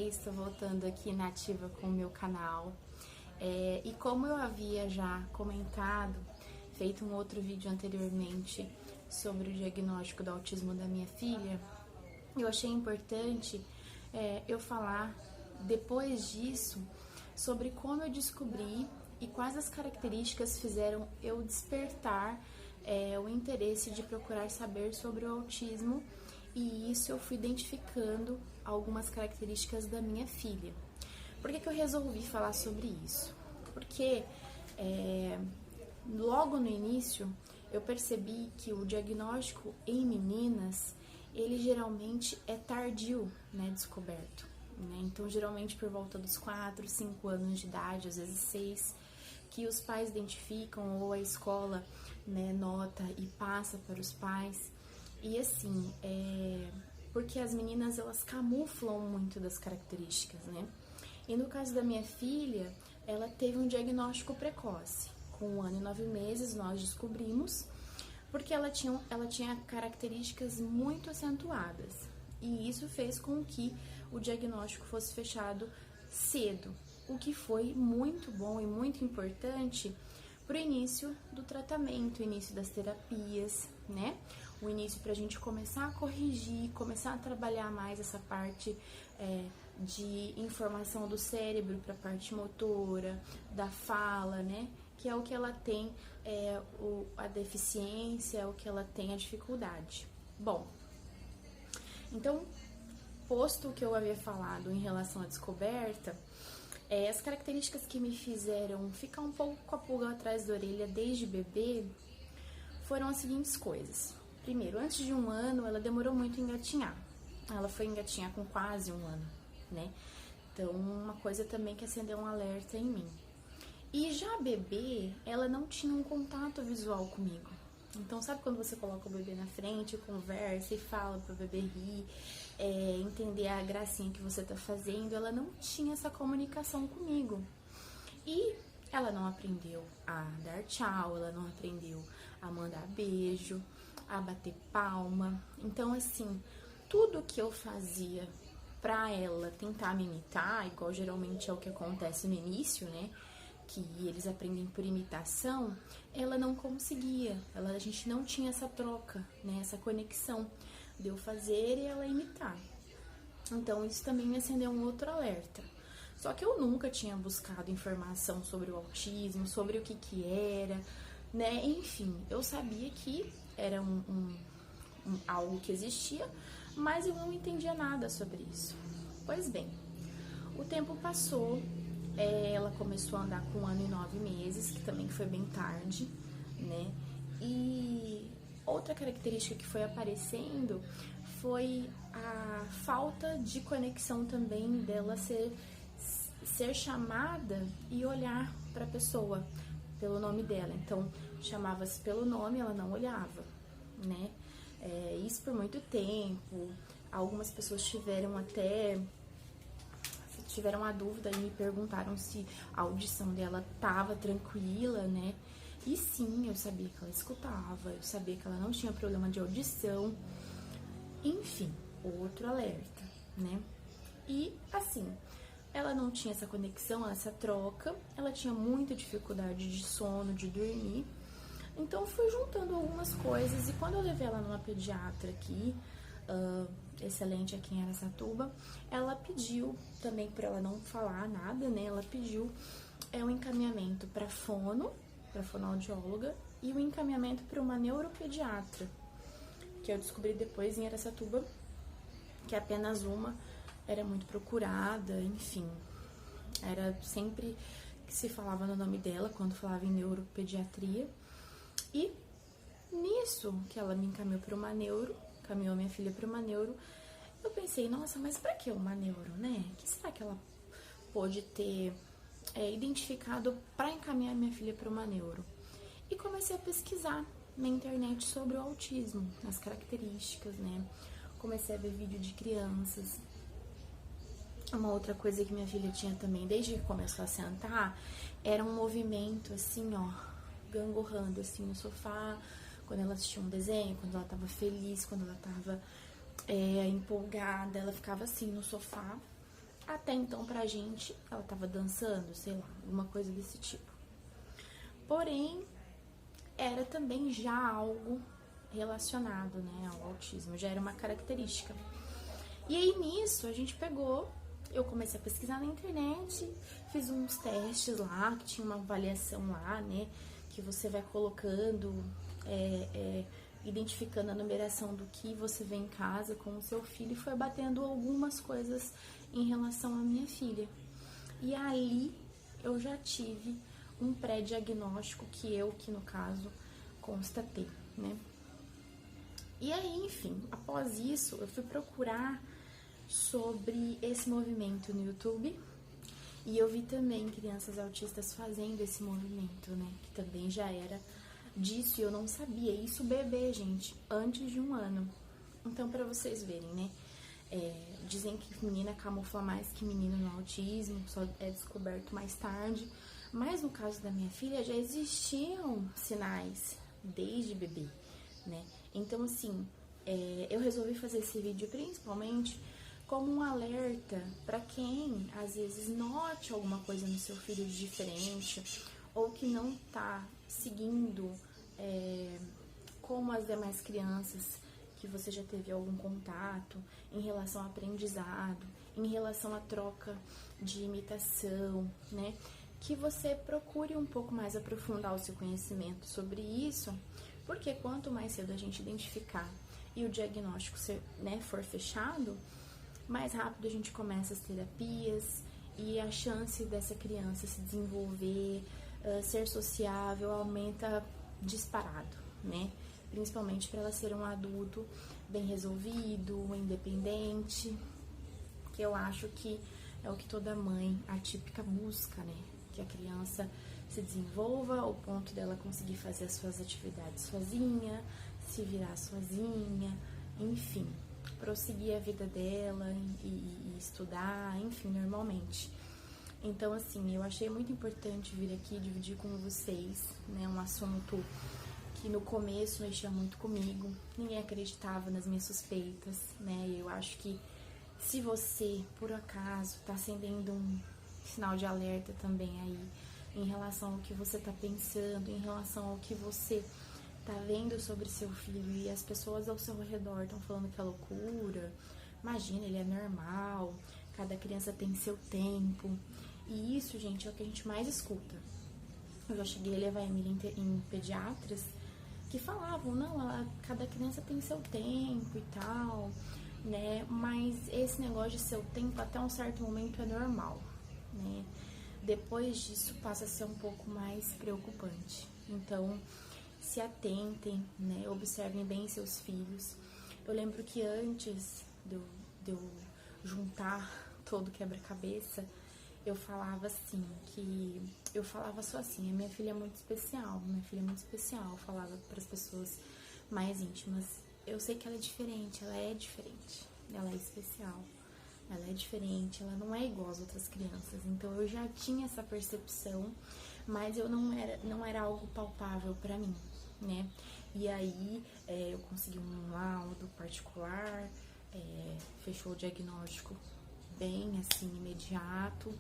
vocês? Estou voltando aqui na ativa com o meu canal. E como eu havia já comentado, feito um outro vídeo anteriormente sobre o diagnóstico do autismo da minha filha, eu achei importante eu falar depois disso sobre como eu descobri e quais as características fizeram eu despertar o interesse de procurar saber sobre o autismo, e isso eu fui identificando algumas características da minha filha. Por que eu resolvi falar sobre isso? Porque logo no início eu percebi que o diagnóstico em meninas, ele geralmente é tardio, descoberto. Então, geralmente por volta dos 4, 5 anos de idade, às vezes 6, que os pais identificam ou a escola nota e passa para os pais. E assim, porque as meninas, elas camuflam muito das características, E no caso da minha filha, ela teve um diagnóstico precoce. Com 1 ano e 9 meses, nós descobrimos, porque ela tinha características muito acentuadas. E isso fez com que o diagnóstico fosse fechado cedo, o que foi muito bom e muito importante para o início do tratamento, o início das terapias, O início para a gente começar a corrigir, começar a trabalhar mais essa parte de informação do cérebro para a parte motora, da fala, Que é o que ela tem a deficiência, o que ela tem a dificuldade. Bom, então, posto o que eu havia falado em relação à descoberta, as características que me fizeram ficar um pouco com a pulga atrás da orelha desde bebê foram as seguintes coisas. Primeiro, antes de 1 ano, ela demorou muito a engatinhar. Ela foi engatinhar com quase 1 ano, Então, uma coisa também que acendeu um alerta em mim. E já a bebê, ela não tinha um contato visual comigo. Então, sabe quando você coloca o bebê na frente, conversa e fala pro bebê rir, entender a gracinha que você tá fazendo? Ela não tinha essa comunicação comigo. E ela não aprendeu a dar tchau, ela não aprendeu a mandar beijo, a bater palma. Então, assim, tudo que eu fazia pra ela tentar me imitar, igual geralmente é o que acontece no início, que eles aprendem por imitação, ela não conseguia, a gente não tinha essa troca, essa conexão de eu fazer e ela imitar. Então isso também me acendeu um outro alerta. Só que eu nunca tinha buscado informação sobre o autismo, sobre o que era, Enfim, eu sabia que era algo que existia, mas eu não entendia nada sobre isso. Pois bem, o tempo passou. Ela começou a andar com 1 ano e 9 meses, que também foi bem tarde, E outra característica que foi aparecendo foi a falta de conexão também dela ser chamada e olhar para a pessoa pelo nome dela. Então, chamava-se pelo nome, ela não olhava, Isso por muito tempo. Algumas pessoas tiveram a dúvida e me perguntaram se a audição dela estava tranquila, E sim, eu sabia que ela escutava, eu sabia que ela não tinha problema de audição. Enfim, outro alerta, E assim, ela não tinha essa conexão, essa troca, ela tinha muita dificuldade de sono, de dormir. Então, fui juntando algumas coisas e quando eu levei ela numa pediatra aqui, excelente aqui em Araçatuba, ela pediu também, por ela não falar nada, Ela pediu um encaminhamento para fonoaudióloga e um encaminhamento para uma neuropediatra, que eu descobri depois em Araçatuba, que apenas uma era muito procurada, enfim. Era sempre que se falava no nome dela quando falava em neuropediatria. E nisso que ela me encaminhou para uma caminhou minha filha para uma neuro, eu pensei, nossa, mas para que uma neuro, O que será que ela pode ter identificado para encaminhar minha filha para uma neuro? E comecei a pesquisar na internet sobre o autismo, as características, Comecei a ver vídeo de crianças. Uma outra coisa que minha filha tinha também, desde que começou a sentar, era um movimento assim, gangorrando assim no sofá, quando ela assistia um desenho, quando ela estava feliz, quando ela estava empolgada, ela ficava assim no sofá. Até então, pra gente, ela tava dançando, sei lá, alguma coisa desse tipo. Porém, era também já algo relacionado, né, ao autismo, já era uma característica. E aí, nisso, a gente pegou, eu comecei a pesquisar na internet, fiz uns testes lá, que tinha uma avaliação lá, né, que você vai colocando, identificando a numeração do que você vê em casa com o seu filho, e foi batendo algumas coisas em relação à minha filha. E ali eu já tive um pré-diagnóstico que no caso constatei, né? E aí, enfim, após isso, eu fui procurar sobre esse movimento no YouTube e eu vi também crianças autistas fazendo esse movimento, né? Que também já era disso e eu não sabia. Isso bebê, gente, antes de 1 ano. Então, pra vocês verem, né? Dizem que menina camufla mais que menino no autismo, só é descoberto mais tarde. Mas no caso da minha filha, já existiam sinais desde bebê, né? Então, assim, eu resolvi fazer esse vídeo principalmente como um alerta para quem, às vezes, note alguma coisa no seu filho de diferente ou que não tá seguindo como as demais crianças que você já teve algum contato em relação ao aprendizado, em relação à troca de imitação, né? Que você procure um pouco mais aprofundar o seu conhecimento sobre isso, porque quanto mais cedo a gente identificar e o diagnóstico for fechado, mais rápido a gente começa as terapias e a chance dessa criança se desenvolver, ser sociável, aumenta disparado, né? Principalmente para ela ser um adulto bem resolvido, independente, que eu acho que é o que toda mãe atípica busca, né? Que a criança se desenvolva ao ponto dela conseguir fazer as suas atividades sozinha, se virar sozinha, enfim, prosseguir a vida dela e estudar, enfim, normalmente. Então, assim, eu achei muito importante vir aqui dividir com vocês, né, um assunto que no começo mexia muito comigo, ninguém acreditava nas minhas suspeitas, né, eu acho que se você, por acaso, tá acendendo um sinal de alerta também aí, em relação ao que você tá pensando, em relação ao que você tá vendo sobre seu filho e as pessoas ao seu redor estão falando que é loucura, imagina, ele é normal, cada criança tem seu tempo, e isso, gente, é o que a gente mais escuta. Eu já cheguei a levar a Emília em pediatras que falavam, não, cada criança tem seu tempo e tal, né, mas esse negócio de seu tempo até um certo momento é normal, né, depois disso passa a ser um pouco mais preocupante. Então, se atentem, né, observem bem seus filhos. Eu lembro que antes de eu juntar todo o quebra-cabeça, eu falava assim, só assim, a minha filha é muito especial, eu falava para as pessoas mais íntimas. Eu sei que ela é diferente, ela é especial, ela é diferente, ela não é igual às outras crianças. Então eu já tinha essa percepção, mas eu não era algo palpável para mim, né? E aí eu consegui um laudo particular, fechou o diagnóstico bem assim, imediato.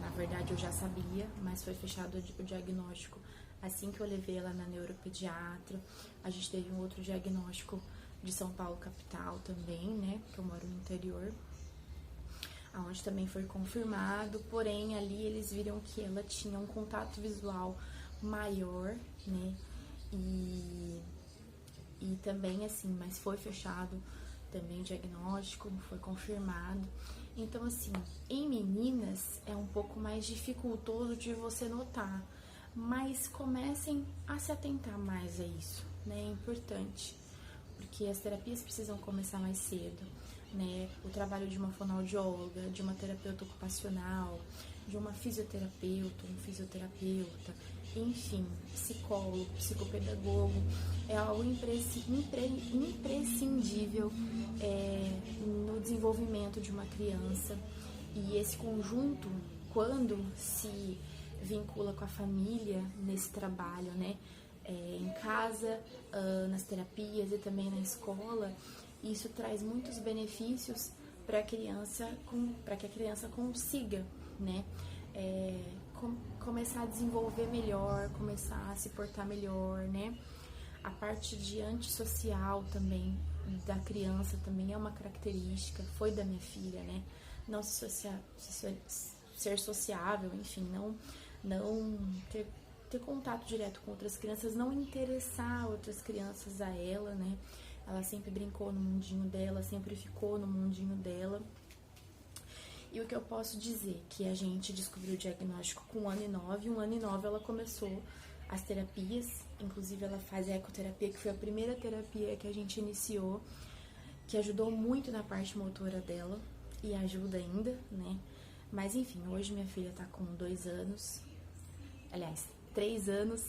Na verdade eu já sabia, mas foi fechado o diagnóstico assim que eu levei ela na neuropediatra. A gente teve um outro diagnóstico de São Paulo capital também, né, que eu moro no interior, onde também foi confirmado, porém ali eles viram que ela tinha um contato visual maior, né, e também assim, mas foi fechado também o diagnóstico, foi confirmado. Então assim, em meninas é um pouco mais dificultoso de você notar, mas comecem a se atentar mais a isso, né, é importante, porque as terapias precisam começar mais cedo, né, o trabalho de uma fonoaudióloga, de uma terapeuta ocupacional, de uma fisioterapeuta, um fisioterapeuta, enfim, psicólogo, psicopedagogo, é algo imprescindível no desenvolvimento de uma criança. E esse conjunto, quando se vincula com a família nesse trabalho, né, em casa, nas terapias e também na escola, isso traz muitos benefícios para que a criança consiga, né, começar a desenvolver melhor, começar a se portar melhor, né? A parte de antissocial também da criança também é uma característica, foi da minha filha, né? Não ser sociável, enfim, não ter contato direto com outras crianças, não interessar outras crianças a ela, né? Ela sempre brincou no mundinho dela, sempre ficou no mundinho dela. E o que eu posso dizer, que a gente descobriu o diagnóstico com 1 ano e 9, 1 ano e 9 ela começou as terapias, inclusive ela faz a ecoterapia, que foi a primeira terapia que a gente iniciou, que ajudou muito na parte motora dela, e ajuda ainda, né? Mas enfim, hoje minha filha tá com 2 anos, aliás, 3 anos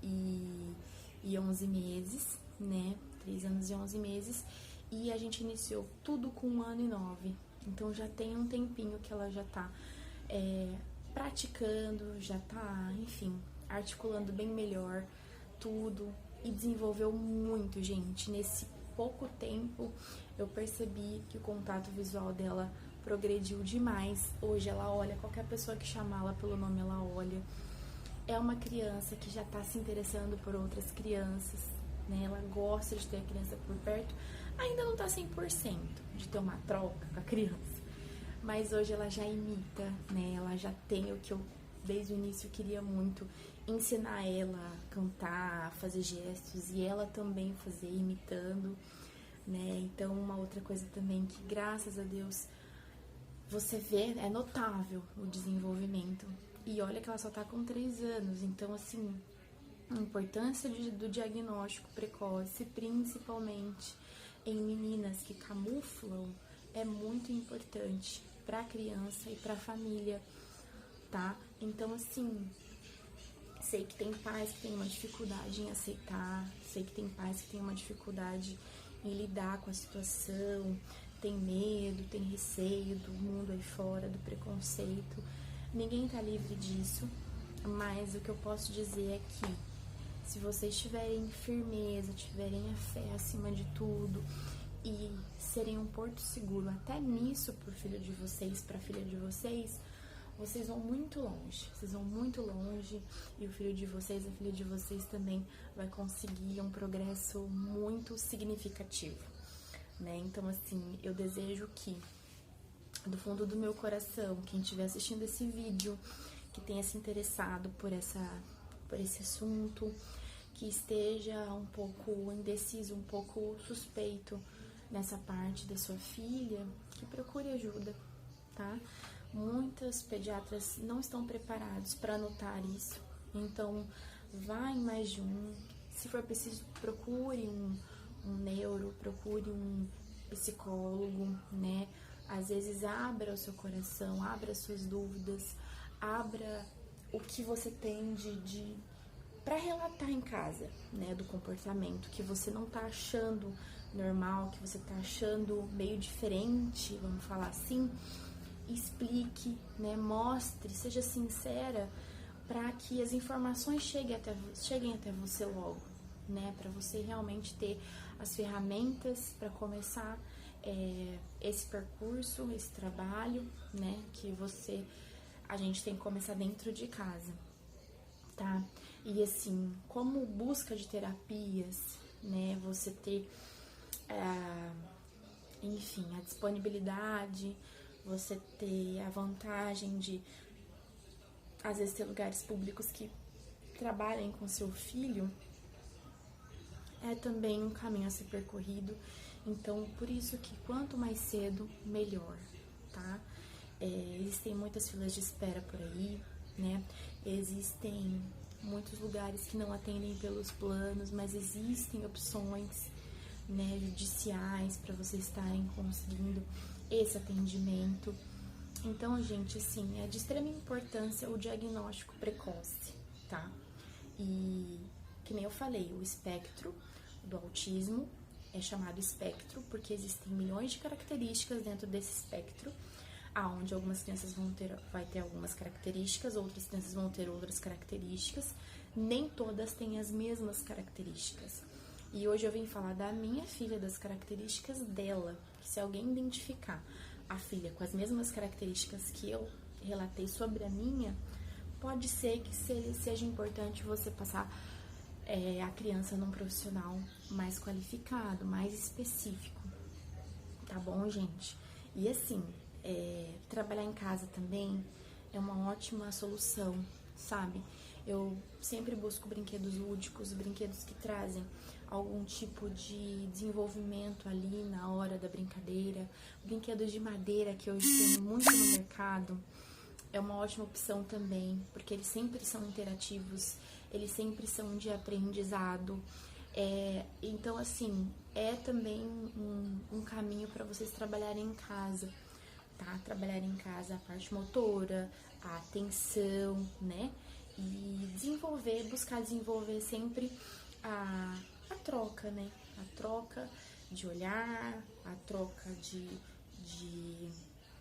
e 11 meses, né? 3 anos e 11 meses, e a gente iniciou tudo com 1 ano e 9. Então já tem um tempinho que ela já tá praticando, já tá, enfim, articulando bem melhor tudo e desenvolveu muito, gente. Nesse pouco tempo eu percebi que o contato visual dela progrediu demais. Hoje ela olha, qualquer pessoa que chamá-la pelo nome ela olha. É uma criança que já tá se interessando por outras crianças, né? Ela gosta de ter a criança por perto. Ainda não tá 100% de ter uma troca com a criança, mas hoje ela já imita, né? Ela já tem o que eu desde o início queria muito, ensinar ela a cantar, a fazer gestos, e ela também fazer imitando, né? Então uma outra coisa também que, graças a Deus, você vê, é notável o desenvolvimento. E olha que ela só tá com 3 anos, então assim, a importância do diagnóstico precoce, principalmente em meninas que camuflam, é muito importante para a criança e para a família, tá? Então, assim, sei que tem pais que têm uma dificuldade em aceitar, sei que tem pais que têm uma dificuldade em lidar com a situação, tem medo, tem receio do mundo aí fora, do preconceito. Ninguém tá livre disso, mas o que eu posso dizer é que se vocês tiverem firmeza, tiverem a fé acima de tudo e serem um porto seguro até nisso pro filho de vocês, pra filha de vocês, vocês vão muito longe. Vocês vão muito longe e o filho de vocês, a filha de vocês também vai conseguir um progresso muito significativo, né? Então, assim, eu desejo que, do fundo do meu coração, quem estiver assistindo esse vídeo, que tenha se interessado por esse assunto, que esteja um pouco indeciso, um pouco suspeito nessa parte da sua filha, que procure ajuda, tá? Muitos pediatras não estão preparados para anotar isso, então vá em mais de um. Se for preciso, procure um neuro, procure um psicólogo, né? Às vezes abra o seu coração, abra suas dúvidas, abra o que você tem para relatar em casa, né, do comportamento que você não tá achando normal, que você tá achando meio diferente, vamos falar assim. Explique, né, mostre, seja sincera, para que as informações cheguem até você logo, né, para você realmente ter as ferramentas para começar esse percurso, esse trabalho, né, que a gente tem que começar dentro de casa, tá? E assim, como busca de terapias, né, você ter, enfim, a disponibilidade, você ter a vantagem de, às vezes, ter lugares públicos que trabalhem com seu filho, é também um caminho a ser percorrido. Então, por isso que quanto mais cedo, melhor, tá? Existem muitas filas de espera por aí, né? Existem muitos lugares que não atendem pelos planos, mas existem opções, né, judiciais para vocês estarem conseguindo esse atendimento. Então, gente, assim, é de extrema importância o diagnóstico precoce, tá? E, que nem eu falei, o espectro do autismo é chamado espectro porque existem milhões de características dentro desse espectro, aonde algumas crianças vai ter algumas características, outras crianças vão ter outras características, nem todas têm as mesmas características. E hoje eu vim falar da minha filha, das características dela, que se alguém identificar a filha com as mesmas características que eu relatei sobre a minha, pode ser que seja importante você passar a criança num profissional mais qualificado, mais específico, tá bom, gente? E assim, trabalhar em casa também é uma ótima solução, sabe? Eu sempre busco brinquedos lúdicos, brinquedos que trazem algum tipo de desenvolvimento ali na hora da brincadeira. Brinquedos de madeira, que hoje tem muito no mercado, é uma ótima opção também, porque eles sempre são interativos, eles sempre são de aprendizado. Então, assim, é também um caminho para vocês trabalharem em casa, tá? Trabalharem em casa a parte motora, a atenção, né? E buscar desenvolver sempre a troca, né? A troca de olhar, a troca de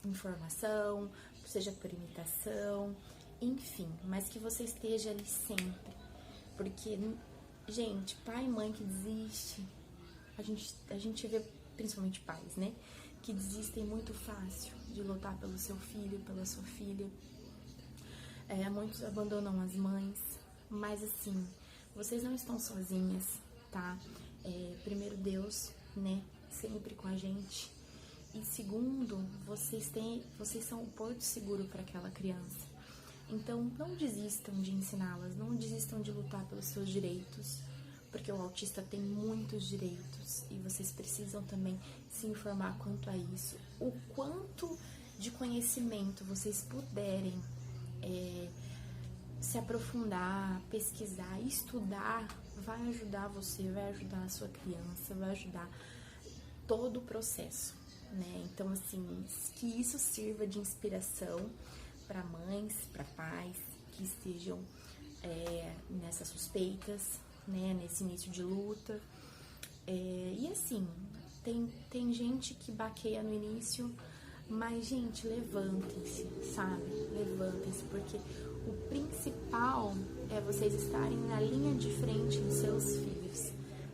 informação, seja por imitação, enfim, mas que você esteja ali sempre. Porque, gente, pai e mãe que desiste, a gente vê principalmente pais, né? Que desistem muito fácil de lutar pelo seu filho, pela sua filha. Muitos abandonam as mães, mas assim, vocês não estão sozinhas, tá? Primeiro Deus, né? Sempre com a gente. E segundo, vocês são o porto seguro para aquela criança. Então, não desistam de ensiná-las, não desistam de lutar pelos seus direitos, porque o autista tem muitos direitos e vocês precisam também se informar quanto a isso. O quanto de conhecimento vocês puderem se aprofundar, pesquisar, estudar, vai ajudar você, vai ajudar a sua criança, vai ajudar todo o processo, né? Então, assim, que isso sirva de inspiração para mães, para pais que estejam nessas suspeitas, né? Nesse início de luta. E assim, tem gente que baqueia no início, mas, gente, levantem-se, sabe? Levantem-se, porque o principal é vocês estarem na linha de frente dos seus filhos,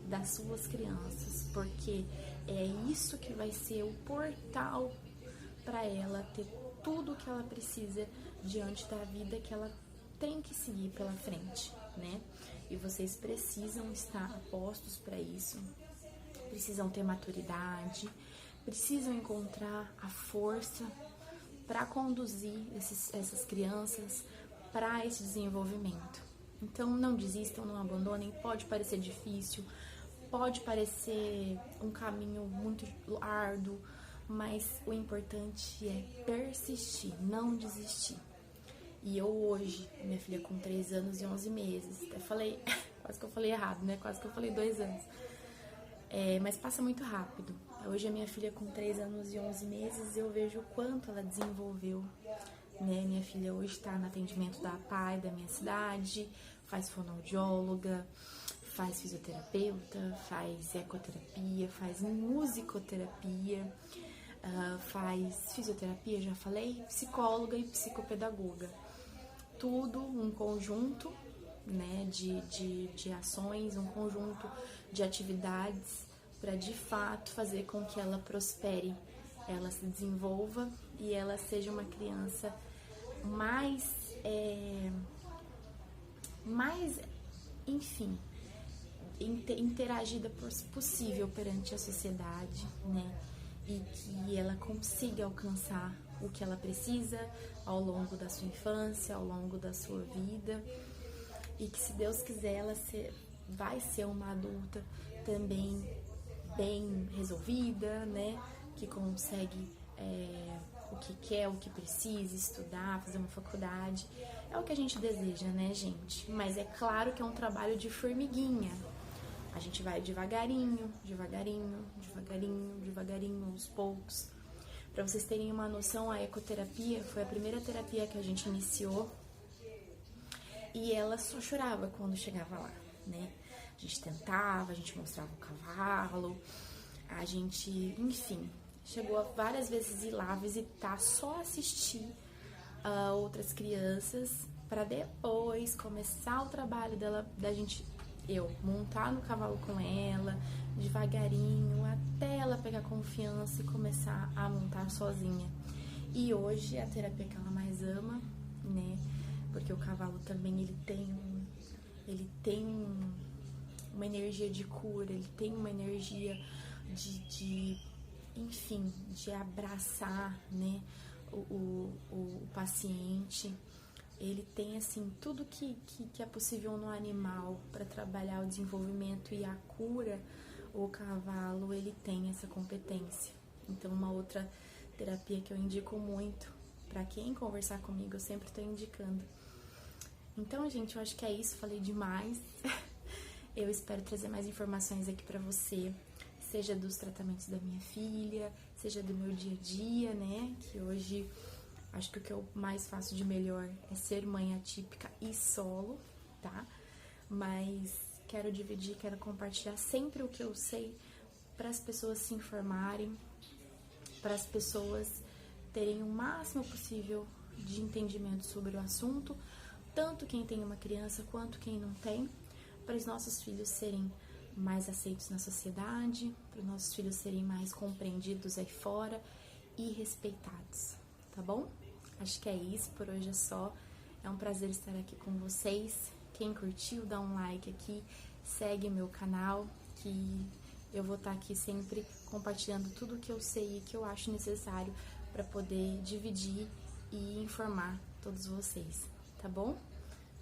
das suas crianças, porque é isso que vai ser o portal para ela ter tudo o que ela precisa diante da vida que ela tem que seguir pela frente, né? E vocês precisam estar apostos para isso, precisam ter maturidade, precisam encontrar a força para conduzir essas crianças para esse desenvolvimento. Então, não desistam, não abandonem. Pode parecer difícil, pode parecer um caminho muito árduo, mas o importante é persistir, não desistir. E eu hoje, minha filha com 3 anos e 11 meses, até falei, quase que eu falei errado, né? Quase que eu falei 2 anos. Mas passa muito rápido. Hoje a minha filha com 3 anos e 11 meses, eu vejo o quanto ela desenvolveu, né? Minha filha hoje está no atendimento da APAE da minha cidade, faz fonoaudióloga, faz fisioterapeuta, faz ecoterapia, faz musicoterapia, faz fisioterapia, já falei, psicóloga e psicopedagoga. Tudo um conjunto, né, de ações, um conjunto de atividades para de fato fazer com que ela prospere, ela se desenvolva e ela seja uma criança mais, enfim, interagida possível perante a sociedade, né? E que ela consiga alcançar o que ela precisa ao longo da sua infância, ao longo da sua vida, e que, se Deus quiser, ela vai ser uma adulta também bem resolvida, né? Que consegue o que quer, o que precisa, estudar, fazer uma faculdade. É o que a gente deseja, né, gente? Mas é claro que é um trabalho de formiguinha. A gente vai devagarinho, devagarinho, devagarinho, devagarinho, aos poucos. Para vocês terem uma noção, a ecoterapia foi a primeira terapia que a gente iniciou e ela só chorava quando chegava lá, né? A gente tentava, a gente mostrava o cavalo, a gente, enfim, chegou a várias vezes ir lá visitar, só assistir outras crianças para depois começar o trabalho dela, da gente, eu montar no cavalo com ela, devagarinho, até ela pegar confiança e começar a montar sozinha. E hoje a terapia que ela mais ama, né? Porque o cavalo também ele tem uma energia de cura, ele tem uma energia enfim, de abraçar, né, o paciente. Ele tem, assim, tudo que é possível no animal para trabalhar o desenvolvimento e a cura. O cavalo, ele tem essa competência. Então, uma outra terapia que eu indico muito para quem conversar comigo, eu sempre estou indicando. Então, gente, eu acho que é isso, falei demais. Eu espero trazer mais informações aqui para você, seja dos tratamentos da minha filha, seja do meu dia a dia, né? Que hoje acho que o que eu mais faço de melhor é ser mãe atípica e solo, tá? Mas quero dividir, quero compartilhar sempre o que eu sei para as pessoas se informarem, para as pessoas terem o máximo possível de entendimento sobre o assunto, tanto quem tem uma criança quanto quem não tem, para os nossos filhos serem mais aceitos na sociedade, para os nossos filhos serem mais compreendidos aí fora e respeitados, tá bom? Acho que é isso, por hoje é só. É um prazer estar aqui com vocês. Quem curtiu, dá um like aqui, segue meu canal, que eu vou estar aqui sempre compartilhando tudo o que eu sei e que eu acho necessário para poder dividir e informar todos vocês, tá bom?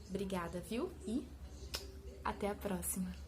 Obrigada, viu? E até a próxima!